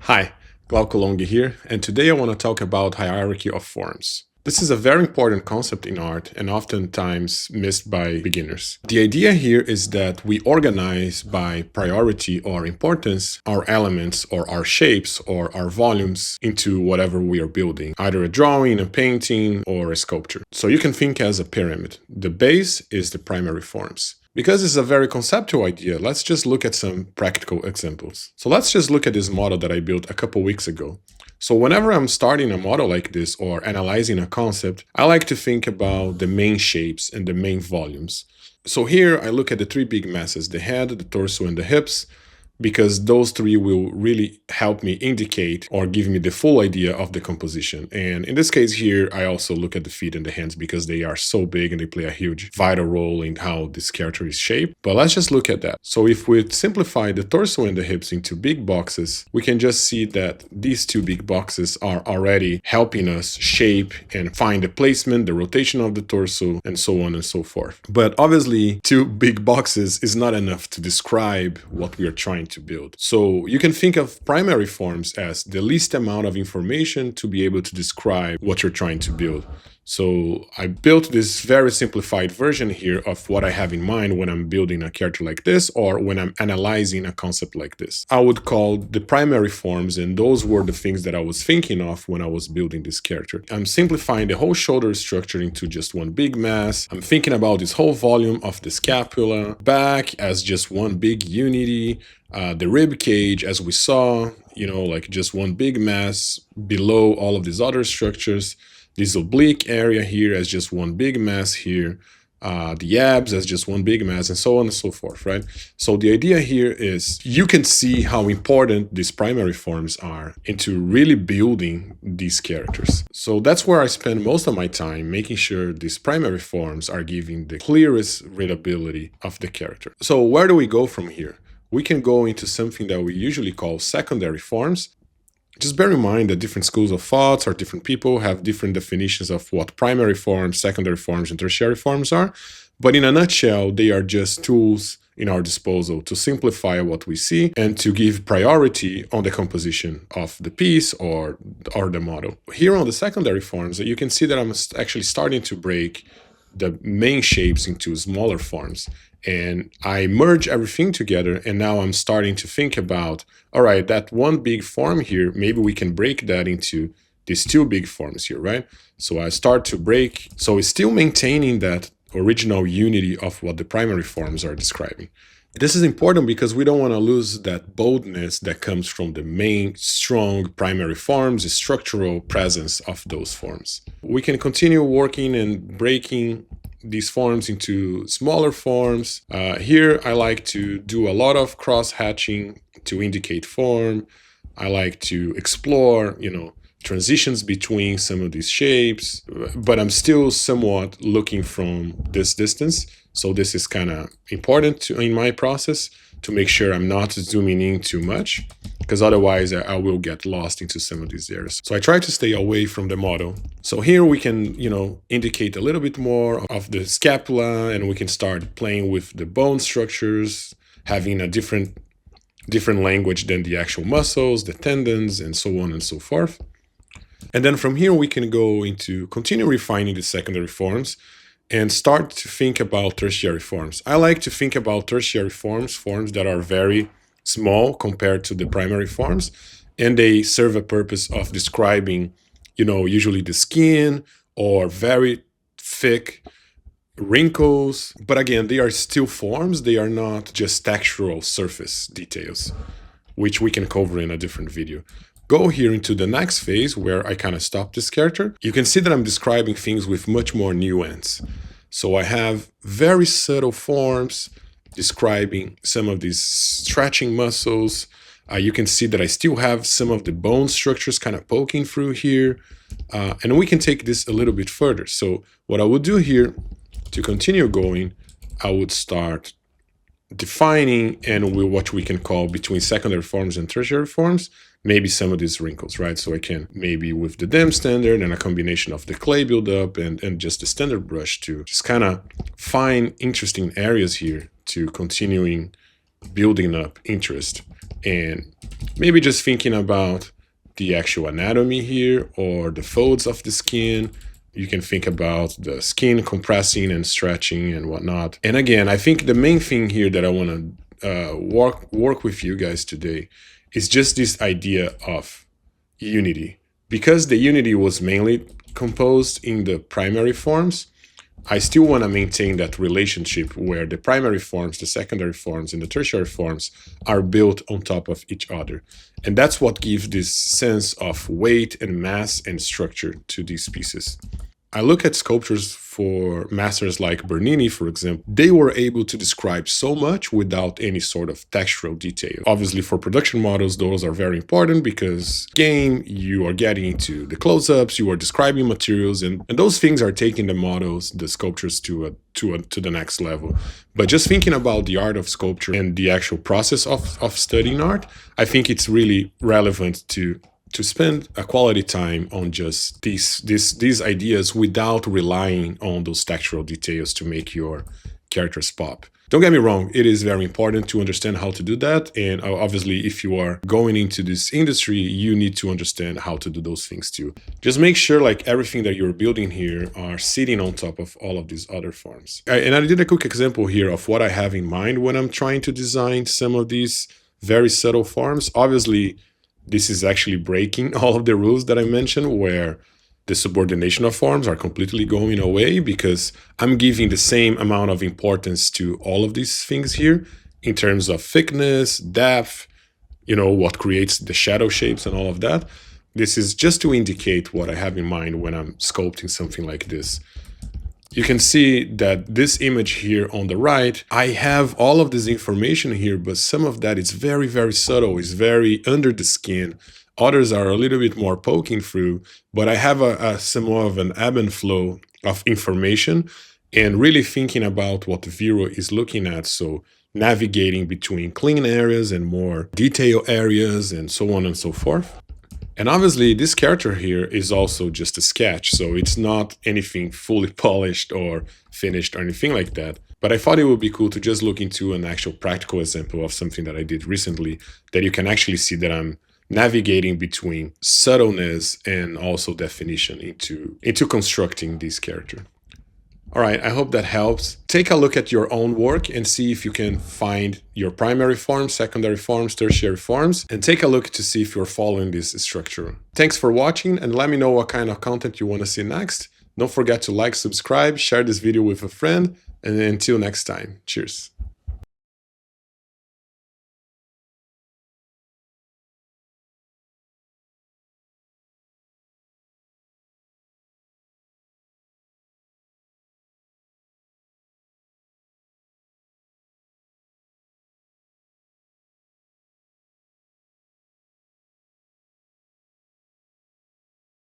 Hi, Glauco Longi here, and today I want to talk about hierarchy of forms. This is a very important concept in art and oftentimes missed by beginners. The idea here is that we organize by priority or importance our elements or our shapes or our volumes into whatever we are building, either a drawing, a painting, or a sculpture. So you can think as a pyramid. The base is the primary forms. Because it's a very conceptual idea, let's just look at some practical examples. So let's just look at this model that I built a couple weeks ago. So whenever I'm starting a model like this or analyzing a concept, I like to think about the main shapes and the main volumes. So here I look at the three big masses, the head, the torso, and the hips, because those three will really help me indicate or give me the full idea of the composition. And in this case here, I also look at the feet and the hands because they are so big and they play a huge vital role in how this character is shaped. But let's just look at that. So if we simplify the torso and the hips into big boxes, we can just see that these two big boxes are already helping us shape and find the placement, the rotation of the torso, and so on and so forth. But obviously, two big boxes is not enough to describe what we are trying to build. So you can think of primary forms as the least amount of information to be able to describe what you're trying to build. So I built this very simplified version here of what I have in mind when I'm building a character like this or when I'm analyzing a concept like this. I would call the primary forms, and those were the things that I was thinking of when I was building this character. I'm simplifying the whole shoulder structure into just one big mass. I'm thinking about this whole volume of the scapula, back as just one big unity, the rib cage as we saw, like just one big mass below all of these other structures. This oblique area here as just one big mass here, the abs as just one big mass, and so on and so forth, right? So the idea here is you can see how important these primary forms are into really building these characters. So that's where I spend most of my time, making sure these primary forms are giving the clearest readability of the character. So where do we go from here? We can go into something that we usually call secondary forms. Just bear in mind that different schools of thoughts or different people have different definitions of what primary forms, secondary forms, and tertiary forms are. But in a nutshell, they are just tools in our disposal to simplify what we see and to give priority on the composition of the piece or the model. Here on the secondary forms, you can see that I'm actually starting to break the main shapes into smaller forms. And I merge everything together, and now I'm starting to think about, all right, that one big form here, maybe we can break that into these two big forms here, right? So I start to break, so it's still maintaining that original unity of what the primary forms are describing. This is important because we don't want to lose that boldness that comes from the main strong primary forms, the structural presence of those forms. We can continue working and breaking these forms into smaller forms. Here I like to do a lot of cross-hatching to indicate form. I like to explore, transitions between some of these shapes, but I'm still somewhat looking from this distance. So this is kind of important in my process to make sure I'm not zooming in too much, because otherwise I will get lost into some of these areas. So I try to stay away from the model. So here we can, indicate a little bit more of the scapula, and we can start playing with the bone structures, having a different language than the actual muscles, the tendons, and so on and so forth. And then from here, we can go into continue refining the secondary forms and start to think about tertiary forms. I like to think about tertiary forms that are very small compared to the primary forms, and they serve a purpose of describing, usually the skin or very thick wrinkles. But again, they are still forms. They are not just textural surface details, which we can cover in a different video. Go here into the next phase where I kind of stop this character. You can see that I'm describing things with much more nuance. So I have very subtle forms describing some of these stretching muscles. You can see that I still have some of the bone structures kind of poking through here. And we can take this a little bit further. So what I would do here to continue going, I would start defining and what we can call between secondary forms and tertiary forms, maybe some of these wrinkles, right? So I can maybe with the dim standard and a combination of the clay buildup and just the standard brush to just kind of find interesting areas here to continuing building up interest And maybe just thinking about the actual anatomy here or the folds of the skin. You can think about the skin compressing and stretching and whatnot. And again, I think the main thing here that I want to work with you guys today is just this idea of unity. Because the unity was mainly composed in the primary forms, I still want to maintain that relationship where the primary forms, the secondary forms, and the tertiary forms are built on top of each other. And that's what gives this sense of weight and mass and structure to these pieces. I look at sculptures for masters like Bernini, for example. They were able to describe so much without any sort of textural detail. Obviously, for production models, those are very important because game, you are getting into the close-ups, you are describing materials, and those things are taking the models, the sculptures to the next level. But just thinking about the art of sculpture and the actual process of studying art, I think it's really relevant to spend a quality time on just these ideas without relying on those textural details to make your characters pop. Don't get me wrong, it is very important to understand how to do that. And obviously, if you are going into this industry, you need to understand how to do those things too. Just make sure like everything that you're building here are sitting on top of all of these other forms. And I did a quick example here of what I have in mind when I'm trying to design some of these very subtle forms. Obviously, this is actually breaking all of the rules that I mentioned, where the subordination of forms are completely going away because I'm giving the same amount of importance to all of these things here in terms of thickness, depth, what creates the shadow shapes and all of that. This is just to indicate what I have in mind when I'm sculpting something like this. You can see that this image here on the right, I have all of this information here, but some of that is very, very subtle. It's very under the skin. Others are a little bit more poking through, but I have some more of an ebb and flow of information and really thinking about what the viewer is looking at. So navigating between clean areas and more detail areas and so on and so forth. And obviously, this character here is also just a sketch, so it's not anything fully polished or finished or anything like that. But I thought it would be cool to just look into an actual practical example of something that I did recently, that you can actually see that I'm navigating between subtleness and also definition into constructing this character. All right, I hope that helps. Take a look at your own work and see if you can find your primary forms, secondary forms, tertiary forms, and take a look to see if you're following this structure. Thanks for watching, and let me know what kind of content you want to see next. Don't forget to like, subscribe, share this video with a friend, and until next time, cheers.